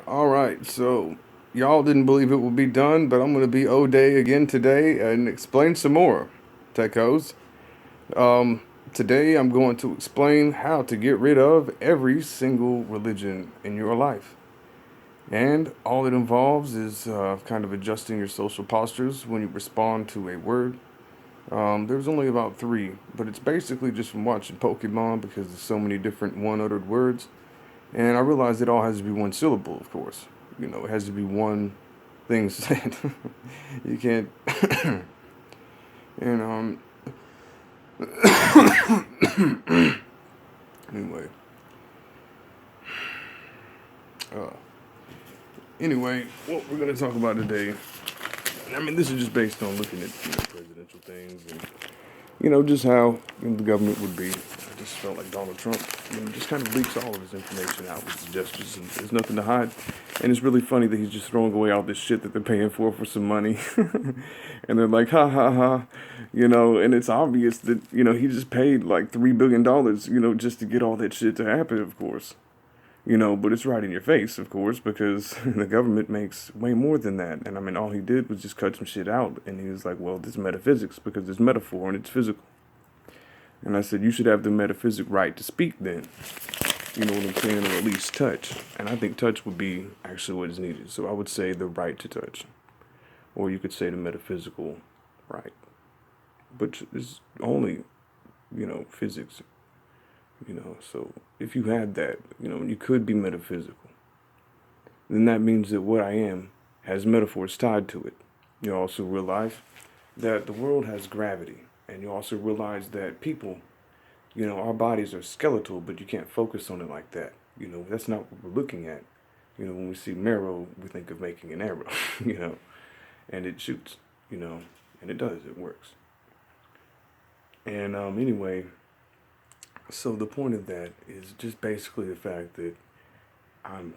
All right, so y'all didn't believe it would be done, but I'm going to be O'Day again today and explain some more, techos. Um, Today I'm going to explain how to get rid of every single religion in your life. And all it involves is kind of adjusting your social postures when you respond to a word. There's only about three, but it's basically just from watching Pokemon because there's so many different one uttered words. And I realized it all has to be one syllable, of course. It has to be one thing said. You can't. And anyway, uh, anyway, what we're gonna talk about today. I mean, this is just based on looking at presidential things and just how the government would be. I just felt like Donald Trump, just kind of leaks all of his information out with his gestures, and there's nothing to hide. And it's really funny that he's just throwing away all this shit that they're paying for some money, and they're like, ha ha ha, And it's obvious that he just paid like $3 billion, just to get all that shit to happen, of course. But it's right in your face, of course, because the government makes way more than that. And I mean, all he did was just cut some shit out. And he was like, well, this is metaphysics because it's metaphor and it's physical. And I said, you should have the metaphysic right to speak then. You know what I'm saying? Or at least touch. And I think touch would be actually what is needed. So I would say the right to touch. Or you could say the metaphysical right. But it's only, physics. So if you had that, you could be metaphysical, then that means that what I am has metaphors tied to it. You also realize that the world has gravity, and you also realize that people, our bodies are skeletal, but you can't focus on it like that. That's not what we're looking at. When we see marrow, we think of making an arrow, and it shoots, and it does, it works. And anyway, so the point of that is just basically the fact that I'm.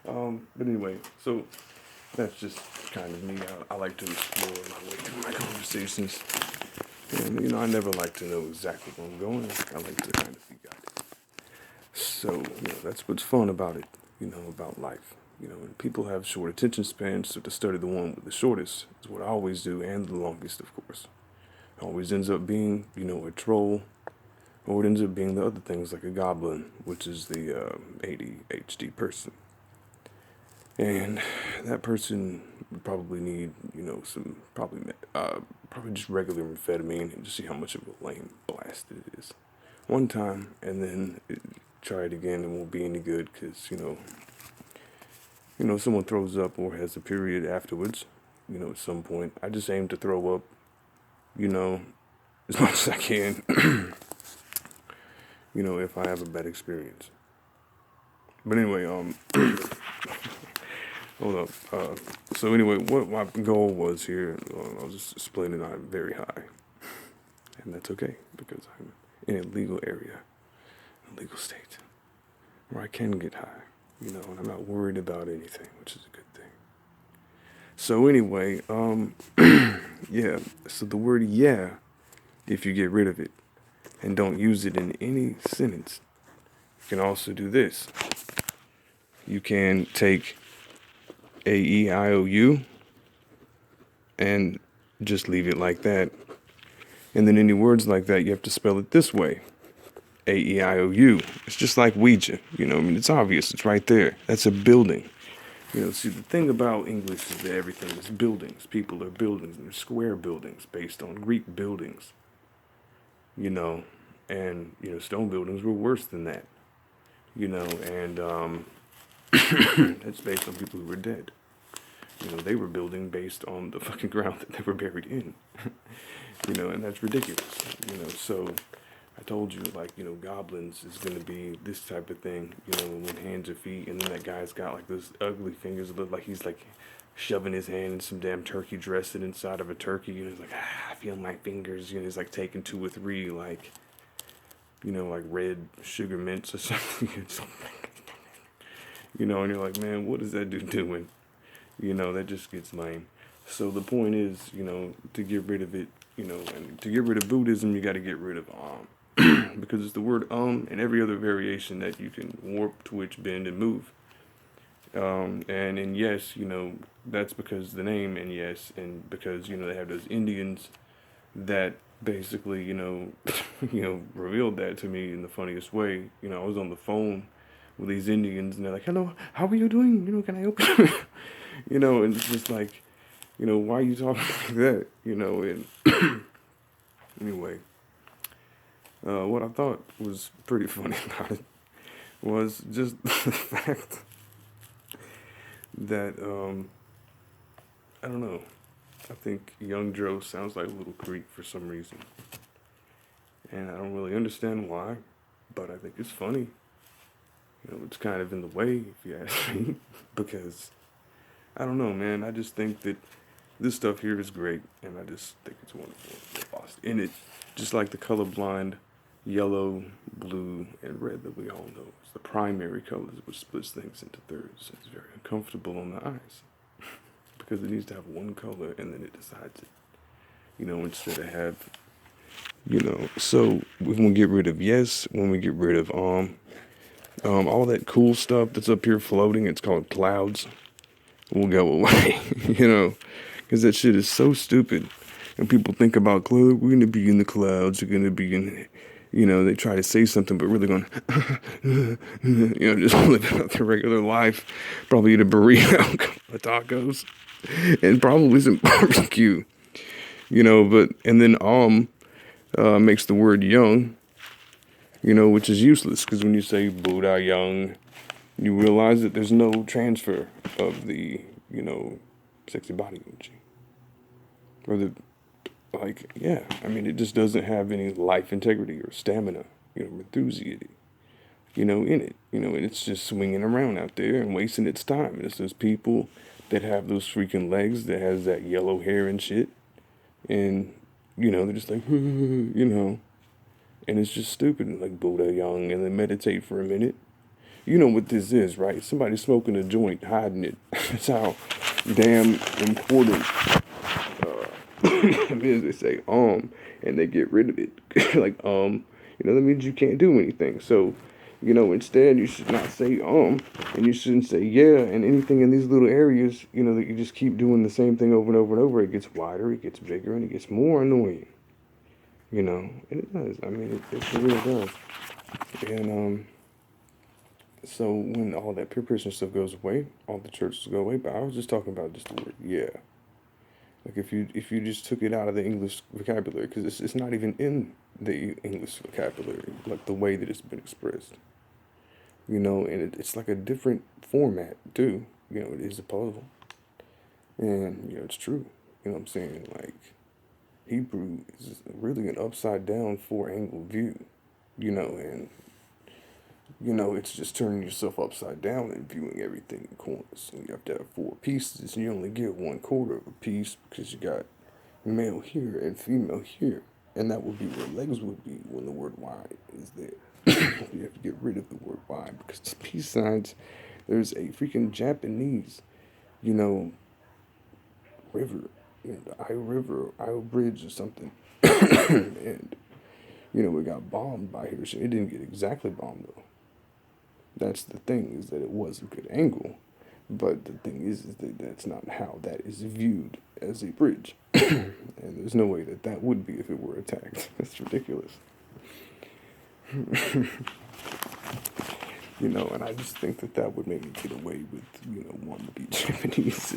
But anyway, so that's just kind of me. I like to explore my way through my conversations, and I never like to know exactly where I'm going. I like to kind of be guided. So that's what's fun about it. About life. And people have short attention spans, so to study the one with the shortest is what I always do, and the longest, of course. Always ends up being, a troll, or it ends up being the other things like a goblin, which is the ADHD person. And that person would probably need, some probably just regular amphetamine and just see how much of a lame blast it is. One time, and then try it again, and won't be any good because someone throws up or has a period afterwards. At some point, I just aim to throw up as much as I can, if I have a bad experience. But anyway, hold up. So anyway, what my goal was here, I was just explaining I'm very high. And that's okay, because I'm in a legal area, a legal state, where I can get high, and I'm not worried about anything, which is a good thing. So anyway, yeah, so the word yeah, if you get rid of it and don't use it in any sentence, you can also do this. You can take AEIOU and just leave it like that. And then any words like that, you have to spell it this way. AEIOU. It's just like Ouija. It's obvious. It's right there. That's a building. See, the thing about English is that everything is buildings. People are buildings. They're square buildings based on Greek buildings. And, stone buildings were worse than that. And it's based on people who were dead. They were building based on the fucking ground that they were buried in. And that's ridiculous. So I told you, goblins is going to be this type of thing, with hands or feet, and then that guy's got, those ugly fingers that look like he's, shoving his hand in some damn turkey dressing inside of a turkey, he's like, I feel my fingers, he's, taking 2 or 3, red sugar mints or something, and you're like, man, what is that dude doing? That just gets lame. So the point is, to get rid of it, and to get rid of Buddhism, you got to get rid of because it's the word and every other variation that you can warp, twitch, bend, and move. And in yes, that's because the name and yes, and because they have those Indians that basically revealed that to me in the funniest way. I was on the phone with these Indians, and they're like, "Hello, how are you doing? Can I open?" And it's just like, why are you talking like that? And anyway, what I thought was pretty funny about it was just the fact that I don't know. I think Young Joe sounds like Little Creek for some reason, and I don't really understand why, but I think it's funny. It's kind of in the way, if you ask me, because I don't know, man. I just think that this stuff here is great, and I just think it's wonderful. Lost in it, just like the colorblind yellow, blue, and red that we all know is the primary colors, which splits things into thirds. It's very uncomfortable on the eyes because it needs to have one color, and then it decides it. Instead of have, So when we get rid of yes, when we get rid of all that cool stuff that's up here floating, it's called clouds, will go away, because that shit is so stupid. And people think about, we're going to be in the clouds, we're going to be in, they try to say something, but really going, just living out their regular life, probably eat a burrito, a couple of tacos, and probably some barbecue, and then makes the word young, which is useless, because when you say Buddha young, you realize that there's no transfer of the, sexy body energy. Or it just doesn't have any life integrity or stamina, enthusiasm, in it. And it's just swinging around out there and wasting its time. And it's those people that have those freaking legs that has that yellow hair and shit. And, they're just like, and it's just stupid, like Buddha young, and then meditate for a minute. You know what this is, right? Somebody smoking a joint, hiding it. That's how damn important it is. They say, and they get rid of it. That means you can't do anything. So, instead you should not say, and you shouldn't say, yeah, and anything in these little areas, that you just keep doing the same thing over and over and over. It gets wider, it gets bigger, and it gets more annoying. And it does. It really does. And, so when all that peer pressure stuff goes away, all the churches go away. But I was just talking about just the word yeah. Like if you just took it out of the English vocabulary, because it's not even in the English vocabulary, like the way that it's been expressed. And it's like a different format too. It is a puzzle, and it's true. What I'm saying? Like Hebrew is really an upside down 4-angle view. And it's just turning yourself upside down and viewing everything in corners. And you have to have 4 pieces, and you only get 1/4 of a piece because you got male here and female here. And that would be where legs would be when the word wide is there. You have to get rid of the word wide because the peace signs, there's a freaking Japanese, river, the Io River, or Io Bridge or something. And, it got bombed by Hiroshima. It didn't get exactly bombed though. That's the thing, is that it was a good angle. But the thing is that that's not how that is viewed as a bridge. And there's no way that would be if it were attacked. That's ridiculous. And I just think that would make me get away with, wanting to be Japanese.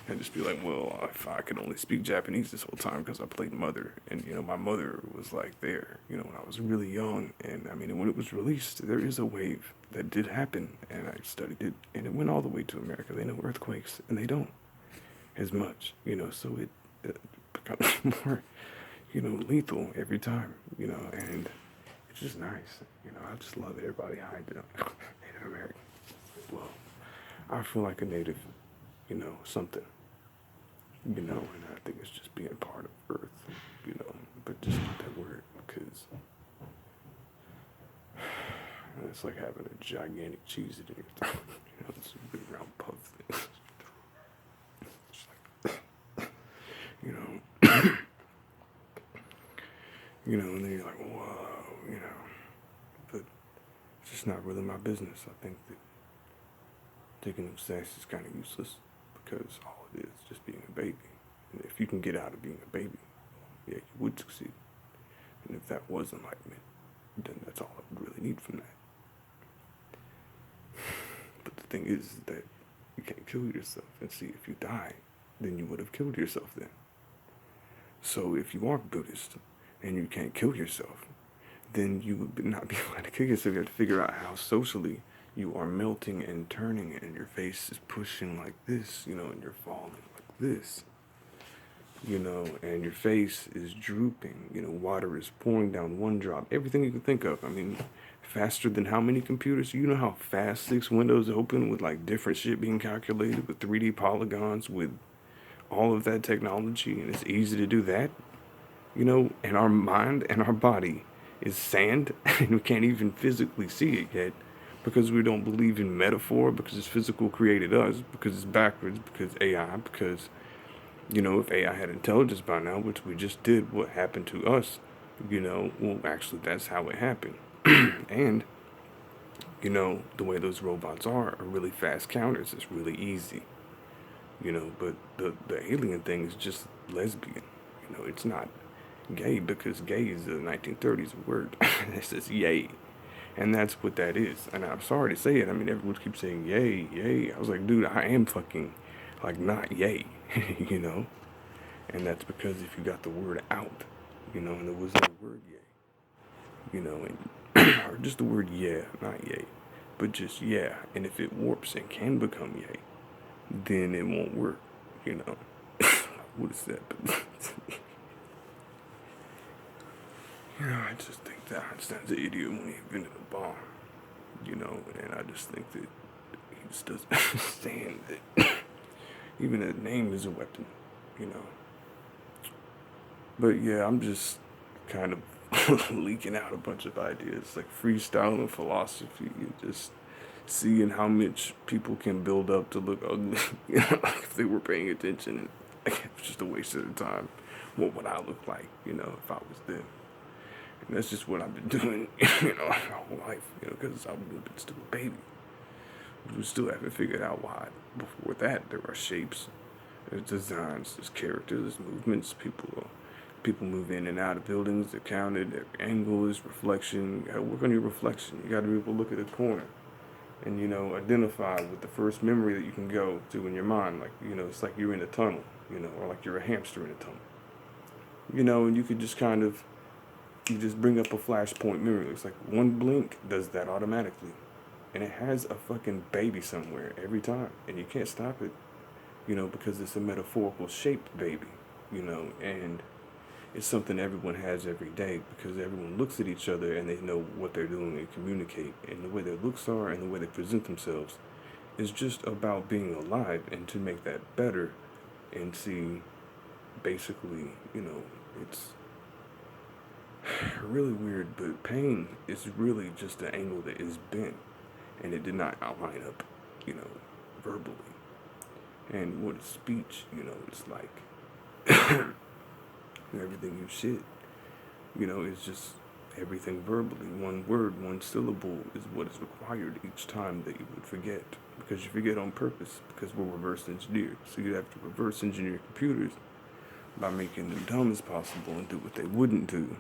And just be like, well, if I could only speak Japanese this whole time because I played mother. And, my mother was like there, when I was really young. And when it was released, there is a wave that did happen. And I studied it. And it went all the way to America. They know earthquakes. And they don't as much, so it becomes more, lethal every time, and it's just nice. I just love that everybody hides Native American. Well, I feel like a native, something, and I think it's just being part of Earth, but just not that word, because it's like having a gigantic cheese in your throat, it's a big round puff thing. It's like, and then you're like, whoa. it's just not really my business. I think that taking them sex is kind of useless because all it is just being a baby. And if you can get out of being a baby, yeah, you would succeed. And if that was enlightenment, then that's all I would really need from that. But the thing is that you can't kill yourself. And see, if you die, then you would have killed yourself then. So if you are Buddhist and you can't kill yourself, then you would not be able to kill yourself. You have to figure out how socially you are melting and turning, and your face is pushing like this, and you're falling like this, and your face is drooping, water is pouring down one drop, everything you can think of. I mean, faster than how many computers? You know how fast 6 windows open with like different shit being calculated with 3D polygons, with all of that technology, and it's easy to do that, and our mind and our body is sand, and we can't even physically see it yet because we don't believe in metaphor, because it's physical created us, because it's backwards, because AI, because, if AI had intelligence by now, which we just did, what happened to us, well, actually, that's how it happened. And, the way those robots are really fast counters. It's really easy, but the alien thing is just lesbian. It's not gay, because gay is a 1930s word. It says yay. And that's what that is. And I'm sorry to say it. I mean, everyone keeps saying yay, yay. I was like, dude, I am fucking, like, not yay, And that's because if you got the word out, and there was no word yay, and, or just the word yeah, not yay, but just yeah. And if it warps and can become yay, then it won't work, What is that? But I just think that Einstein's an idiot when he invented a bomb, and I just think that he just doesn't understand that even a name is a weapon, But yeah, I'm just kind of leaking out a bunch of ideas, like freestyling philosophy, and just seeing how much people can build up to look ugly, like if they were paying attention, and like, it's just a waste of their time. What would I look like, if I was them? And that's just what I've been doing, my whole life, because I've been still a baby. We still haven't figured out why. Before that, there are shapes, there's designs, there's characters, there's movements. People move in and out of buildings. They're counted. Their angle is reflection. You gotta work on your reflection. You gotta be able to look at a corner and, identify with the first memory that you can go to in your mind. Like, it's like you're in a tunnel, or like you're a hamster in a tunnel. And you could just you just bring up a flashpoint memory. It's like one blink does that automatically. And it has a fucking baby somewhere every time. And you can't stop it, because it's a metaphorical shaped baby, and it's something everyone has every day, because everyone looks at each other and they know what they're doing and communicate. And the way their looks are and the way they present themselves is just about being alive, and to make that better and see, basically, it's really weird, but pain is really just an angle that is bent, and it did not line up, verbally. And what is speech, it's like everything you shit, it's just everything verbally. One word, one syllable is what is required each time that you would forget, because you forget on purpose, because we're reverse engineered. So you have to reverse engineer computers by making them dumb as possible and do what they wouldn't do,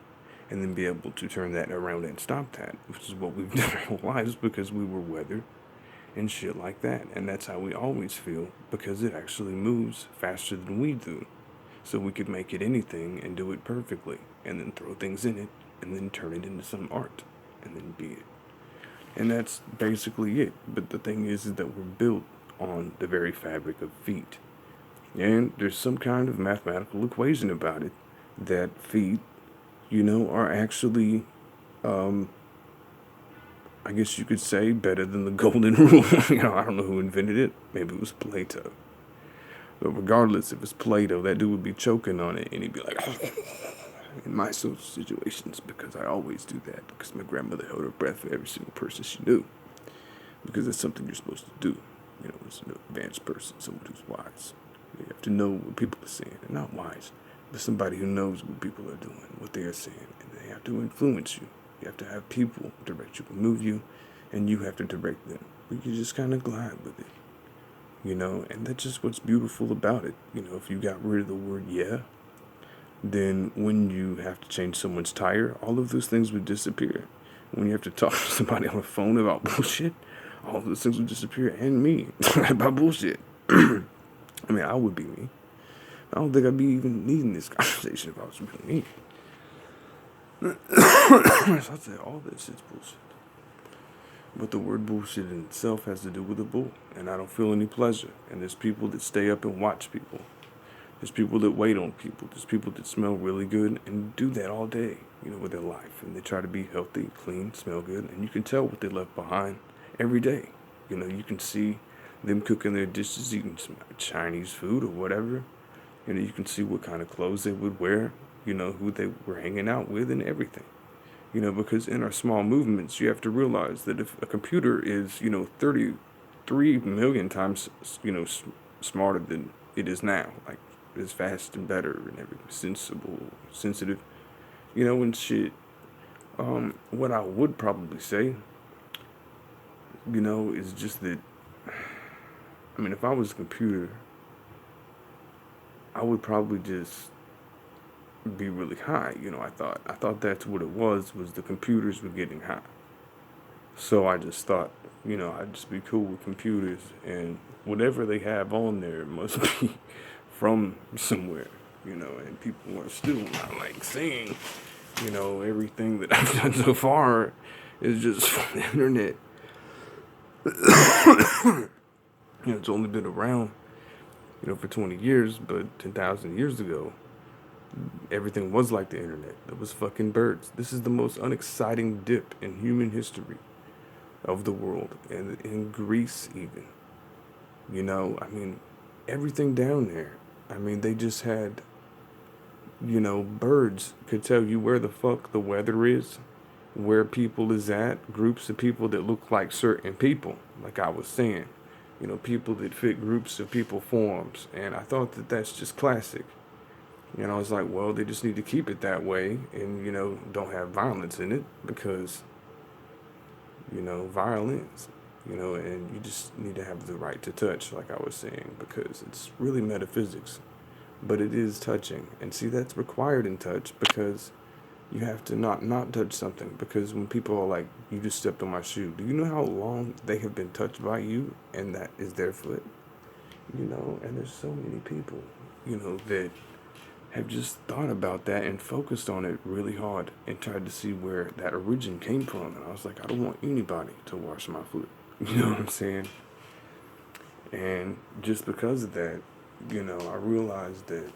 and then be able to turn that around and stop that, which is what we've done our whole lives, because we were weathered and shit like that. And that's how we always feel, because it actually moves faster than we do. So we could make it anything and do it perfectly, and then throw things in it, and then turn it into some art, and then be it. And that's basically it. But the thing is that we're built on the very fabric of feet. And there's some kind of mathematical equation about it, that feet, are actually, I guess you could say, better than the golden rule. I don't know who invented it. Maybe it was Plato. But regardless, if it's Plato, that dude would be choking on it, and he'd be like, in my social situations, because I always do that, because my grandmother held her breath for every single person she knew, because that's something you're supposed to do, as an advanced person, someone who's wise. You have to know what people are saying, and not wise, but somebody who knows what people are doing, what they are saying, and they have to influence you. You have to have people direct you, move you, and you have to direct them. But you just kind of glide with it, and that's just what's beautiful about it. If you got rid of the word yeah, then when you have to change someone's tire, all of those things would disappear. When you have to talk to somebody on the phone about bullshit, all of those things would disappear, and me about bullshit. I mean, I would be me. I don't think I'd be even needing this conversation if I was really me. So I'd say all that shit's bullshit. But the word bullshit in itself has to do with a bull, and I don't feel any pleasure. And there's people that stay up and watch people. There's people that wait on people. There's people that smell really good and do that all day, with their life. And they try to be healthy, clean, smell good. And you can tell what they left behind every day. You can see them cooking their dishes, eating some Chinese food or whatever. You can see what kind of clothes they would wear, who they were hanging out with and everything. Because in our small movements, you have to realize that if a computer is, 33 million times, smarter than it is now, like, is fast and better and everything, sensitive, and shit. What I would probably say, is just that, if I was a computer, I would probably just be really high. I thought that's what it was the computers were getting high. So I just thought, I'd just be cool with computers, and whatever they have on there must be from somewhere, and people are still not like saying, everything that I've done so far is just from the internet. It's only been around, for 20 years, but 10,000 years ago, everything was like the internet. There was fucking birds. This is the most unexciting dip in human history of the world, and in Greece even. Everything down there. They just had, birds could tell you where the fuck the weather is, where people is at, groups of people that look like certain people, like I was saying. People that fit groups of people forms. And I thought that that's just classic. I was like, well, they just need to keep it that way and, don't have violence in it because, violence, and you just need to have the right to touch, like I was saying, because it's really metaphysics. But it is touching. And see, that's required in touch because you have to not touch something. Because when people are like, you just stepped on my shoe, do you know how long they have been touched by you and that is their foot? And there's so many people, that have just thought about that and focused on it really hard and tried to see where that origin came from. And I was like, I don't want anybody to wash my foot. You know what I'm saying? And just because of that, I realized that,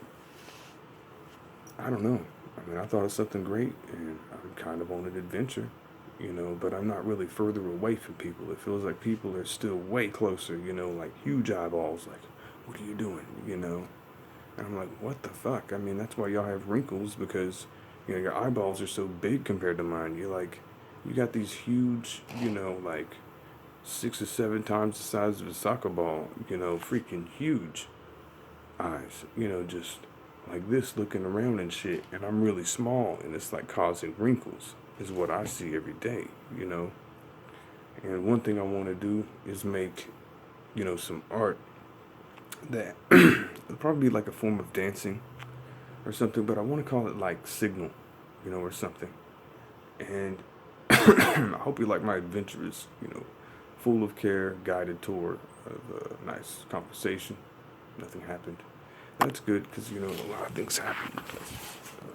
I don't know. I thought of something great, and I'm kind of on an adventure, but I'm not really further away from people. It feels like people are still way closer, like huge eyeballs, like, what are you doing, And I'm like, what the fuck? That's why y'all have wrinkles, because, your eyeballs are so big compared to mine. You're like, you got these huge, like 6 or 7 times the size of a soccer ball, freaking huge eyes, just like this looking around and shit. And I'm really small, and it's like causing wrinkles, is what I see every day, And one thing I want to do is make, some art that it'll probably be like a form of dancing or something, but I want to call it like Signal, or something. And I hope you like my adventurous, full of care, guided tour of a nice conversation. Nothing happened. That's good because, a lot of things happened,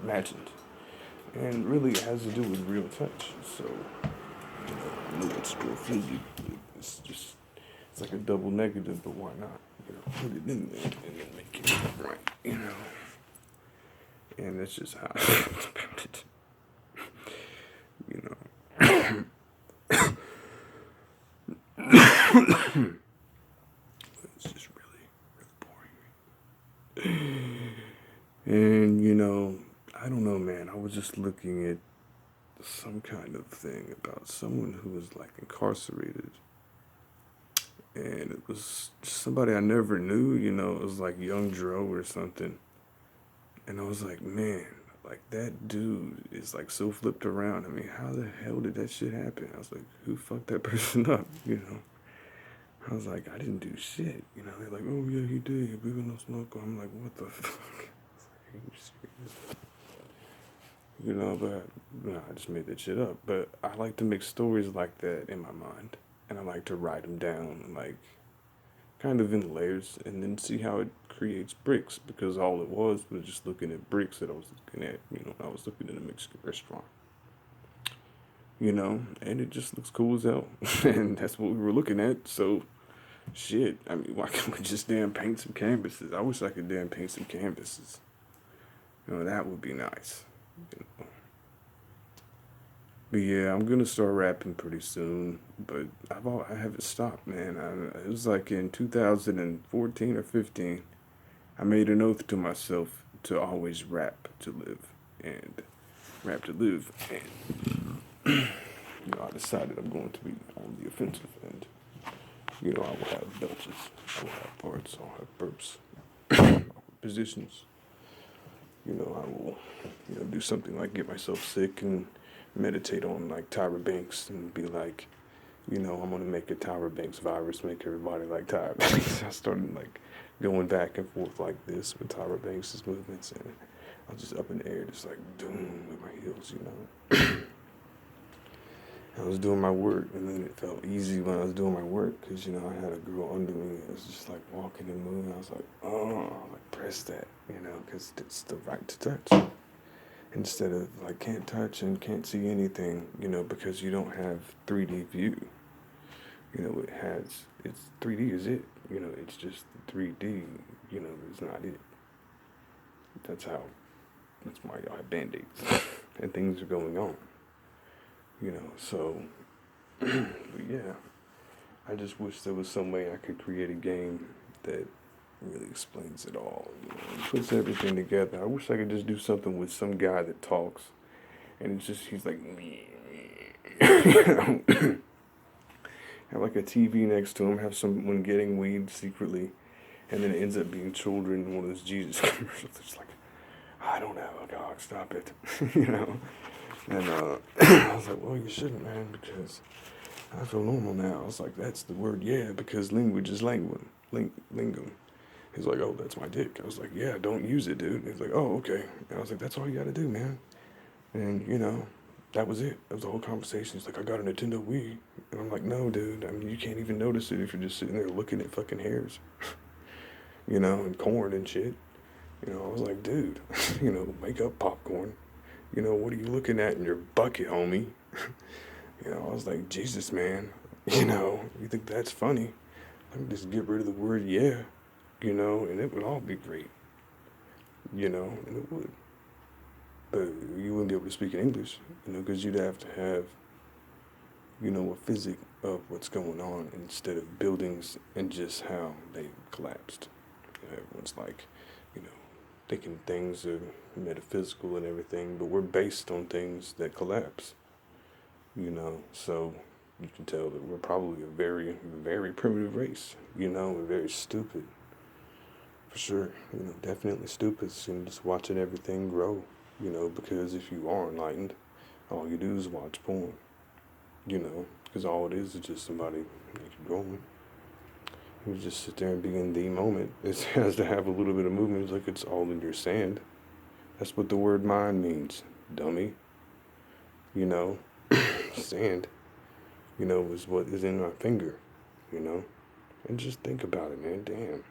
imagined. And really it has to do with real touch. So, I know it's still fluid. It's just, it's like a double negative, but why not? Put it in there and then make it right, And that's just how I feel about it. It's just really, really boring. And, I don't know, man. I was just looking at some kind of thing about someone who was like incarcerated. And it was somebody I never knew, it was like Young Dro or something. And I was like, man, like, that dude is, like, so flipped around. I mean, how the hell did that shit happen? I was like, who fucked that person up, you know? I was like, I didn't do shit, you know? They're like, oh, yeah, he did. We were no smoke. I'm like, what the fuck? I was like, are you serious? You know, but, no, I just made that shit up. But I like to make stories like that in my mind. And I like to write them down, like, kind of in layers, and then see how it creates bricks, because all it was just looking at bricks that I was looking at, you know, I was looking at a Mexican restaurant, you know, and it just looks cool as hell. And that's what we were looking at, so shit, I mean, why can't we just damn paint some canvases? I wish I could damn paint some canvases. You know, that would be nice. You know? But yeah, I'm gonna start rapping pretty soon, but I haven't stopped, man. It was like in 2014 or 15. I made an oath to myself to always rap to live, and rap to live, and you know, I decided I'm going to be on the offensive end. You know, I will have belches, I will have parts, I'll have burps, positions. You know, I will, you know, do something like get myself sick and meditate on like Tyra Banks and be like, you know, I'm gonna make a Tyra Banks virus, make everybody like Tyra Banks. I started like going back and forth like this with Tyra Banks' movements, and I was just up in the air, just like doom with my heels, you know. I was doing my work, and then it felt easy when I was doing my work, because, you know, I had a girl under me. It was just like walking and moving. I was like, oh, like press that, you know, because it's the right to touch. Instead of like can't touch and can't see anything, you know, because you don't have 3D view. You know, it's 3D is it. You know, it's just 3D, you know, it's not it. That's why y'all have Band-Aids and things are going on. You know, so, but yeah, I just wish there was some way I could create a game that really explains it all, you know, and puts everything together. I wish I could just do something with some guy that talks, and it's just, he's like, you know, have like a TV next to him, have someone getting weed secretly, and then it ends up being children in one of those Jesus commercials. It's like, I don't have a dog, stop it, you know. And I was like, well, you shouldn't, man, because I feel normal now. I was like, that's the word, yeah, because language is lingum. He's like, oh, that's my dick. I was like, yeah, don't use it, dude. He's like, oh, okay. And I was like, that's all you gotta do, man. And, you know, that was it. That was the whole conversation. He's like, I got a Nintendo Wii. And I'm like, no, dude. I mean, you can't even notice it if you're just sitting there looking at fucking hairs, you know, and corn and shit. You know, I was like, dude, you know, make up popcorn. You know, what are you looking at in your bucket, homie? You know, I was like, Jesus, man. You know, you think that's funny? Let me just get rid of the word yeah, you know, and it would all be great. You know, and it would. But you wouldn't be able to speak in English, you know, because you'd have to have, you know, a physics of what's going on instead of buildings and just how they collapsed. You know, everyone's like, you know, thinking things are metaphysical and everything, but we're based on things that collapse, you know, so you can tell that we're probably a very, very primitive race, you know, and very stupid, for sure, you know, definitely stupid, and just watching everything grow, you know, because if you are enlightened, all you do is watch porn, you know, because all it is just somebody naked going. You just sit there and be in the moment. It has to have a little bit of movement. It's like it's all in your sand. That's what the word mind means, dummy. You know, sand, you know, is what is in my finger, you know. And just think about it, man. Damn.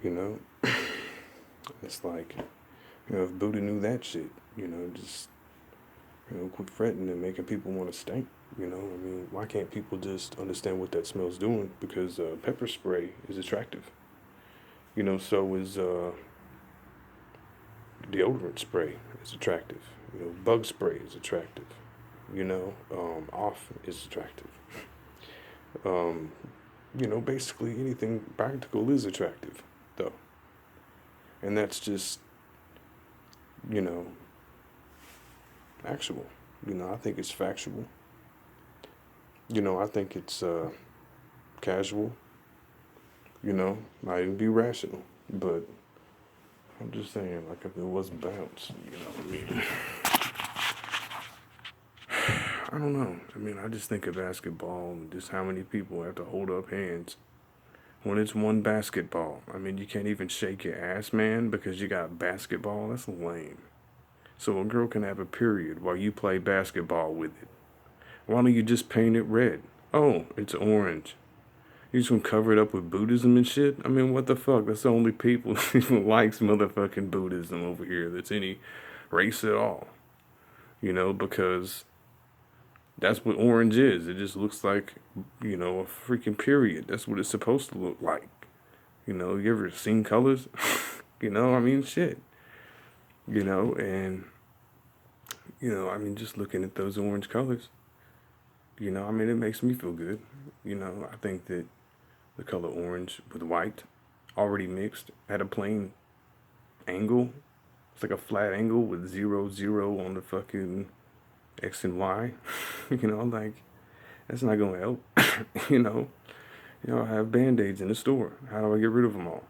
You know, it's like, you know, if Buddha knew that shit, you know, just, you know, quit fretting and making people want to stink. You know, I mean, why can't people just understand what that smell's doing? Because pepper spray is attractive. You know, so is deodorant spray is attractive. You know, bug spray is attractive. You know, off is attractive. You know, basically anything practical is attractive, though. And that's just, you know, actual. You know, I think it's factual. You know, I think it's casual. You know, might even be rational. But I'm just saying, like, if it wasn't bounced, you know what I mean? I don't know. I mean, I just think of basketball and just how many people have to hold up hands when it's one basketball. I mean, you can't even shake your ass, man, because you got basketball. That's lame. So a girl can have a period while you play basketball with it. Why don't you just paint it red? Oh, it's orange. You just gonna cover it up with Buddhism and shit? I mean, what the fuck? That's the only people who likes motherfucking Buddhism over here that's any race at all. You know, because that's what orange is. It just looks like, you know, a freaking period. That's what it's supposed to look like. You know, you ever seen colors? You know, I mean, shit. You know, and, you know, I mean, just looking at those orange colors, you know, I mean, it makes me feel good. You know, I think that the color orange with white, already mixed, at a plain angle. It's like a flat angle with 0, 0 on the fucking X and Y. You know, like, that's not gonna help. You know, I have Band-Aids in the store. How do I get rid of them all?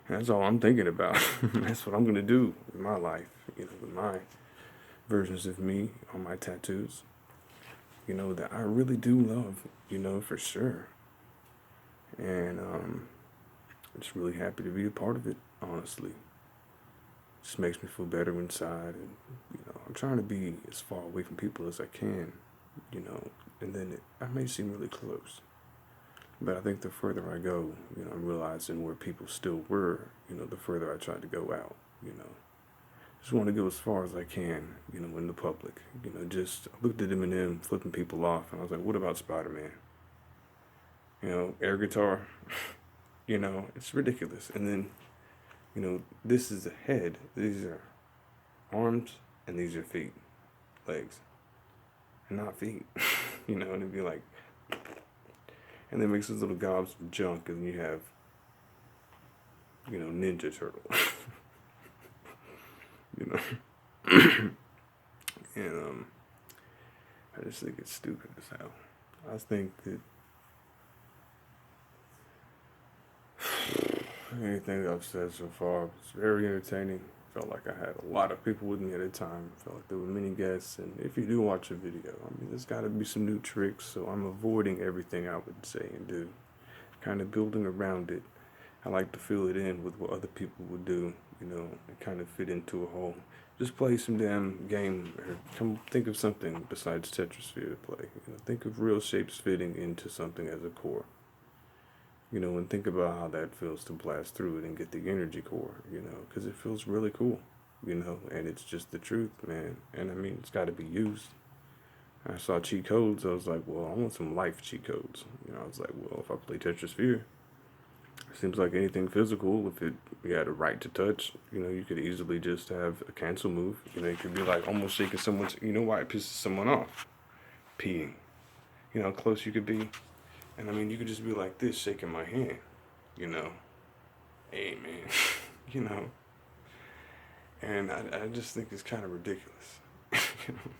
That's all I'm thinking about. That's what I'm gonna do in my life. You know, with my versions of me on my tattoos. You know, that I really do love. You know, for sure. And I'm just really happy to be a part of it, honestly. Just makes me feel better inside, and you know, I'm trying to be as far away from people as I can, you know, and then I may seem really close, but I think the further I go, you know, I'm realizing where people still were, you know, the further I try to go out, you know. Just want to go as far as I can, you know, in the public, you know, just I looked at Eminem flipping people off, and I was like, what about Spider-Man? You know, air guitar, you know, it's ridiculous. And then, you know, this is a head, these are arms, and these are feet, legs, and not feet. You know, and it'd be like, and then makes those little gobs of junk, and you have, you know, Ninja Turtle. You know, and I just think it's stupid as hell. I think that anything I've said so far was very entertaining. Felt like I had a lot of people with me at a time. Felt like there were many guests, and if you do watch a video, I mean, there's got to be some new tricks, so I'm avoiding everything I would say and do. Kind of building around it. I like to fill it in with what other people would do, you know, and kind of fit into a whole. Just play some damn game, or come think of something besides Tetrisphere to play. You know, think of real shapes fitting into something as a core. You know, and think about how that feels to blast through it and get the energy core, you know, because it feels really cool, you know, and it's just the truth, man. And I mean, it's got to be used. I saw cheat codes, I was like, well, I want some life cheat codes. You know, I was like, well, if I play Tetrisphere, it seems like anything physical, if you had a right to touch, you know, you could easily just have a cancel move. You know, you could be like almost shaking someone's, you know why it pisses someone off? Peeing. You know how close you could be? And I mean, you could just be like this, shaking my hand, you know. Hey, man, you know. And I just think it's kind of ridiculous, you know.